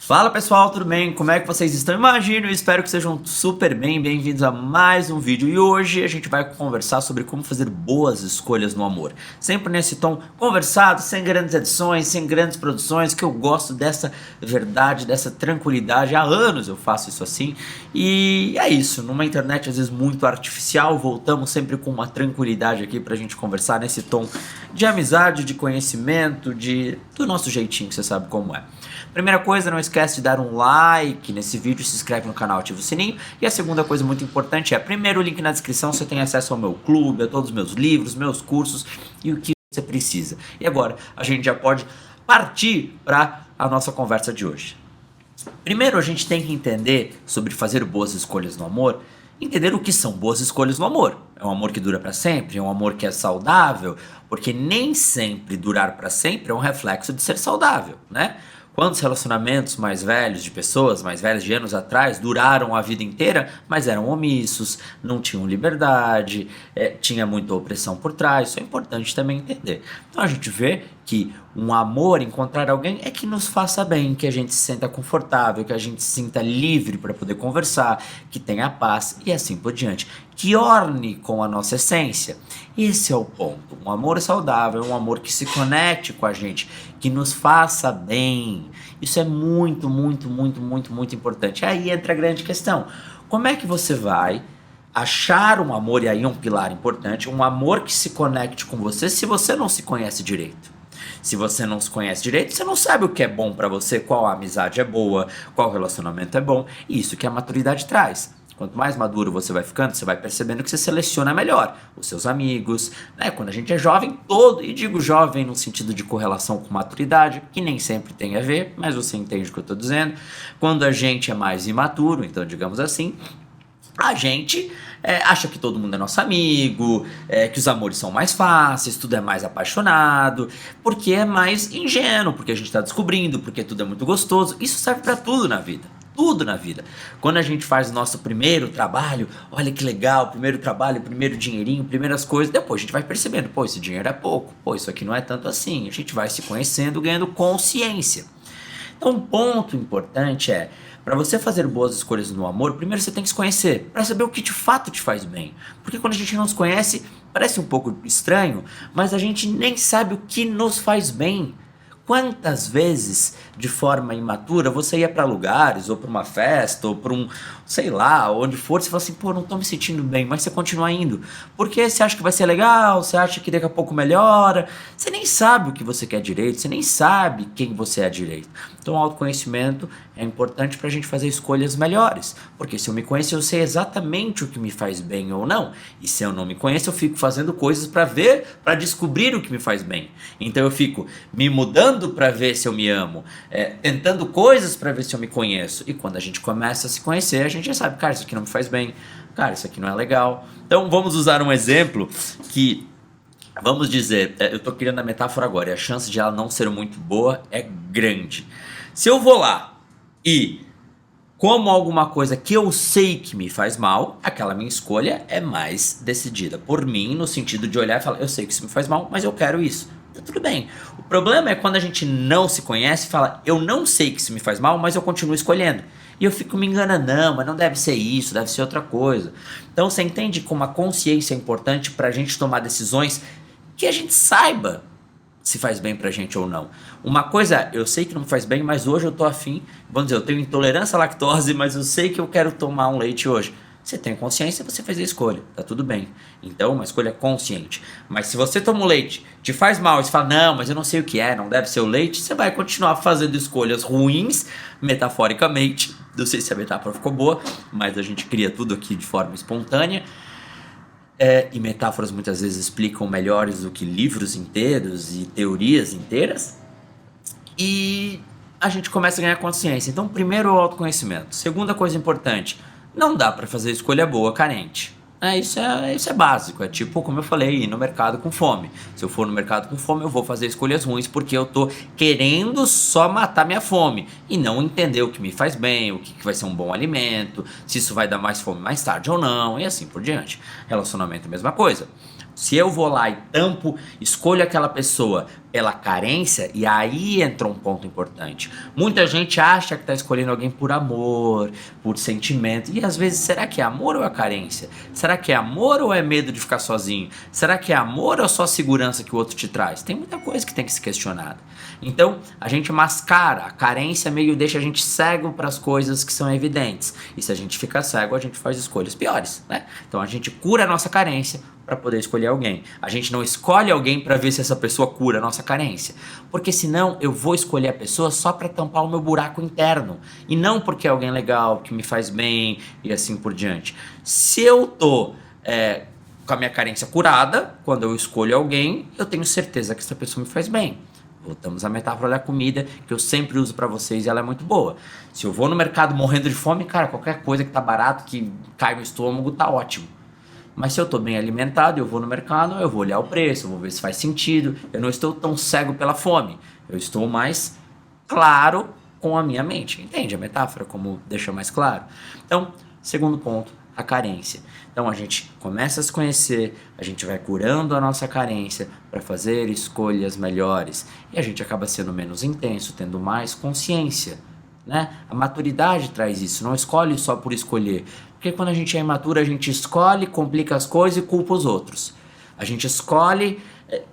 Fala pessoal, tudo bem? Como é que vocês estão? Imagino e espero que sejam super bem, bem-vindos a mais um vídeo. E hoje a gente vai conversar sobre como fazer boas escolhas no amor. Sempre nesse tom conversado, sem grandes edições, sem grandes produções, que eu gosto dessa verdade, dessa tranquilidade. Há anos eu faço isso assim. E é isso, numa internet às vezes muito artificial, voltamos sempre com uma tranquilidade aqui pra gente conversar nesse tom de amizade, de conhecimento, do nosso jeitinho, que você sabe como é. Primeira coisa, não esquece de dar um like nesse vídeo, se inscreve no canal, ativa o sininho. E a segunda coisa muito importante é, primeiro, o link na descrição, você tem acesso ao meu clube, a todos os meus livros, meus cursos e o que você precisa. E agora, a gente já pode partir para a nossa conversa de hoje. Primeiro, a gente tem que entender sobre fazer boas escolhas no amor, entender o que são boas escolhas no amor. É um amor que dura para sempre? É um amor que é saudável? Porque nem sempre durar para sempre é um reflexo de ser saudável, né? Quantos relacionamentos mais velhos, de pessoas mais velhas de anos atrás, duraram a vida inteira, mas eram omissos, não tinham liberdade, tinha muita opressão por trás. Isso é importante também entender. Então a gente vê que um amor, encontrar alguém, é que nos faça bem, que a gente se sinta confortável, que a gente se sinta livre para poder conversar, que tenha paz e assim por diante. Que orne com a nossa essência. Esse é o ponto. Um amor saudável é um amor que se conecte com a gente, que nos faça bem. Isso é muito, muito, muito, muito, muito importante. Aí entra a grande questão. Como é que você vai achar um amor, e aí é um pilar importante, um amor que se conecte com você se você não se conhece direito? Se você não se conhece direito, você não sabe o que é bom pra você, qual amizade é boa, qual relacionamento é bom. E isso que a maturidade traz. Quanto mais maduro você vai ficando, você vai percebendo que você seleciona melhor os seus amigos, né? Quando a gente é jovem, e digo jovem no sentido de correlação com maturidade, que nem sempre tem a ver, mas você entende o que eu estou dizendo. Quando a gente é mais imaturo, então digamos assim, a gente acha que todo mundo é nosso amigo, que os amores são mais fáceis, tudo é mais apaixonado, porque é mais ingênuo, porque a gente está descobrindo, porque tudo é muito gostoso. Isso serve para tudo na vida. Tudo na vida. Quando a gente faz o nosso primeiro trabalho, olha que legal, primeiro trabalho, primeiro dinheirinho, primeiras coisas, depois a gente vai percebendo, pô, esse dinheiro é pouco, pô, isso aqui não é tanto assim. A gente vai se conhecendo, ganhando consciência. Então, um ponto importante é, para você fazer boas escolhas no amor, primeiro você tem que se conhecer, para saber o que de fato te faz bem. Porque quando a gente não se conhece, parece um pouco estranho, mas a gente nem sabe o que nos faz bem. Quantas vezes, de forma imatura, você ia para lugares, ou para uma festa, ou para sei lá, onde for, você fala assim, pô, não tô me sentindo bem, mas você continua indo. Porque você acha que vai ser legal, você acha que daqui a pouco melhora, você nem sabe o que você quer direito, você nem sabe quem você é direito. Então o autoconhecimento é importante pra gente fazer escolhas melhores, porque se eu me conheço, eu sei exatamente o que me faz bem ou não, e se eu não me conheço, eu fico fazendo coisas pra ver, pra descobrir o que me faz bem. Então eu fico me mudando pra ver se eu me amo, tentando coisas pra ver se eu me conheço, e quando a gente começa a se conhecer, a gente já sabe, cara, isso aqui não me faz bem, cara, isso aqui não é legal. Então vamos usar um exemplo que, vamos dizer, eu tô criando a metáfora agora, e a chance de ela não ser muito boa é grande. Se eu vou lá e como alguma coisa que eu sei que me faz mal, aquela minha escolha é mais decidida por mim, no sentido de olhar e falar, eu sei que isso me faz mal, mas eu quero isso. Tá tudo bem. O problema é quando a gente não se conhece e fala, eu não sei que isso me faz mal, mas eu continuo escolhendo. E eu fico me enganando, não, mas não deve ser isso, deve ser outra coisa. Então você entende como a consciência é importante pra gente tomar decisões que a gente saiba se faz bem pra gente ou não. Uma coisa, eu sei que não me faz bem, mas hoje eu tô afim, vamos dizer, eu tenho intolerância à lactose, mas eu sei que eu quero tomar um leite hoje. Você tem consciência, você faz a escolha, tá tudo bem. Então, uma escolha consciente. Mas se você toma o leite, te faz mal, e você fala, não, mas eu não sei o que é, não deve ser o leite, você vai continuar fazendo escolhas ruins, metaforicamente. Não sei se a metáfora ficou boa, mas a gente cria tudo aqui de forma espontânea. E metáforas muitas vezes explicam melhores do que livros inteiros e teorias inteiras. E a gente começa a ganhar consciência. Então, primeiro, o autoconhecimento. Segunda coisa importante, não dá para fazer escolha boa carente. Isso é básico, é tipo, como eu falei, ir no mercado com fome. Se eu for no mercado com fome, eu vou fazer escolhas ruins porque eu tô querendo só matar minha fome e não entender o que me faz bem, o que vai ser um bom alimento, se isso vai dar mais fome mais tarde ou não, e assim por diante. Relacionamento é a mesma coisa. Se eu vou lá e tampo, escolho aquela pessoa pela carência, e aí entra um ponto importante. Muita gente acha que está escolhendo alguém por amor, por sentimento, e às vezes será que é amor ou é carência? Será que é amor ou é medo de ficar sozinho? Será que é amor ou só a segurança que o outro te traz? Tem muita coisa que tem que ser questionada. Então, a gente mascara, a carência meio deixa a gente cego para as coisas que são evidentes. E se a gente fica cego, a gente faz escolhas piores, né? Então a gente cura a nossa carência para poder escolher alguém. A gente não escolhe alguém para ver se essa pessoa cura a nossa carência. Porque senão eu vou escolher a pessoa só para tampar o meu buraco interno. E não porque é alguém legal, que me faz bem e assim por diante. Se eu tô com a minha carência curada, quando eu escolho alguém, eu tenho certeza que essa pessoa me faz bem. Voltamos à metáfora da comida, que eu sempre uso pra vocês e ela é muito boa. Se eu vou no mercado morrendo de fome, cara, qualquer coisa que tá barato, que cai no estômago, tá ótimo. Mas se eu tô bem alimentado, eu vou no mercado, eu vou olhar o preço, eu vou ver se faz sentido. Eu não estou tão cego pela fome. Eu estou mais claro com a minha mente. Entende a metáfora, como deixa mais claro? Então, segundo ponto, a carência. Então a gente começa a se conhecer, a gente vai curando a nossa carência para fazer escolhas melhores e a gente acaba sendo menos intenso, tendo mais consciência, né? A maturidade traz isso, não escolhe só por escolher, porque quando a gente é imaturo a gente escolhe, complica as coisas e culpa os outros. A gente escolhe,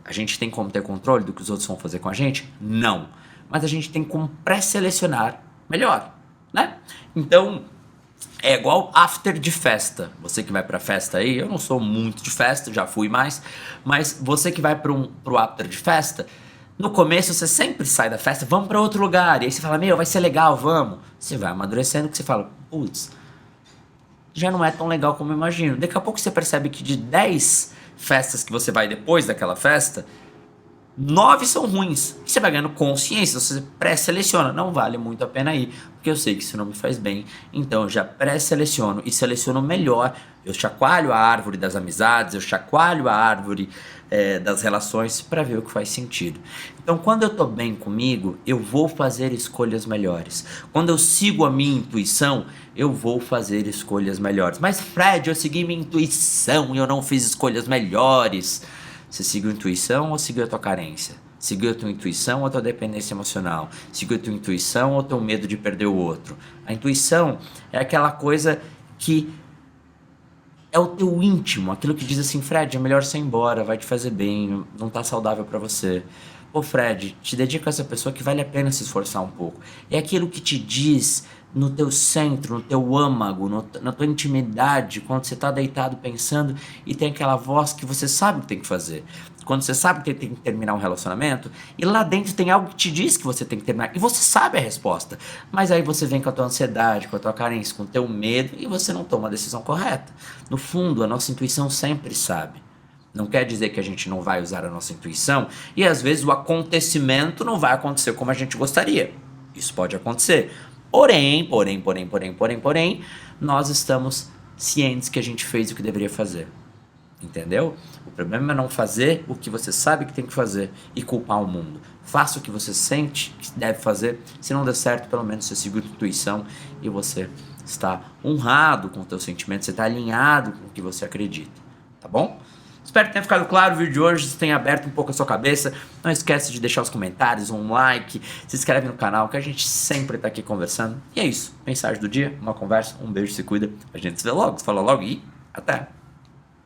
a gente tem como ter controle do que os outros vão fazer com a gente? Não, mas a gente tem como pré-selecionar melhor, né? Então é igual after de festa. Você que vai pra festa aí, eu não sou muito de festa, já fui mais, mas você que vai pro after de festa, no começo você sempre sai da festa, vamos pra outro lugar, e aí você fala, meu, vai ser legal, vamos. Você vai amadurecendo que você fala, putz, já não é tão legal como eu imagino. Daqui a pouco você percebe que de 10 festas que você vai depois daquela festa, 9 são ruins. E você vai ganhando consciência, você pré-seleciona. Não vale muito a pena ir, porque eu sei que isso não me faz bem. Então eu já pré-seleciono e seleciono melhor. Eu chacoalho a árvore das amizades, eu chacoalho a árvore das relações para ver o que faz sentido. Então quando eu tô bem comigo, eu vou fazer escolhas melhores. Quando eu sigo a minha intuição, eu vou fazer escolhas melhores. Mas Fred, eu segui minha intuição e eu não fiz escolhas melhores. Você seguiu a intuição ou seguiu a tua carência? Seguiu a tua intuição ou a tua dependência emocional? Seguiu a tua intuição ou o teu medo de perder o outro? A intuição é aquela coisa que é o teu íntimo, aquilo que diz assim, Fred, é melhor você ir embora, vai te fazer bem, não tá saudável pra você. Ô Fred, te dedica a essa pessoa que vale a pena se esforçar um pouco. É aquilo que te diz no teu centro, no teu âmago, na tua intimidade, quando você tá deitado pensando e tem aquela voz que você sabe o que tem que fazer. Quando você sabe que tem que terminar um relacionamento e lá dentro tem algo que te diz que você tem que terminar e você sabe a resposta. Mas aí você vem com a tua ansiedade, com a tua carência, com o teu medo e você não toma a decisão correta. No fundo, a nossa intuição sempre sabe. Não quer dizer que a gente não vai usar a nossa intuição e às vezes o acontecimento não vai acontecer como a gente gostaria. Isso pode acontecer. Porém, nós estamos cientes que a gente fez o que deveria fazer. Entendeu? O problema é não fazer o que você sabe que tem que fazer e culpar o mundo. Faça o que você sente que deve fazer. Se não der certo, pelo menos você seguiu a intuição e você está honrado com o teu sentimento, você está alinhado com o que você acredita. Tá bom? Espero que tenha ficado claro o vídeo de hoje, tenha aberto um pouco a sua cabeça. Não esquece de deixar os comentários, um like, se inscreve no canal, que a gente sempre tá aqui conversando. E é isso, mensagem do dia, uma conversa, um beijo, se cuida. A gente se vê logo, se fala logo e até!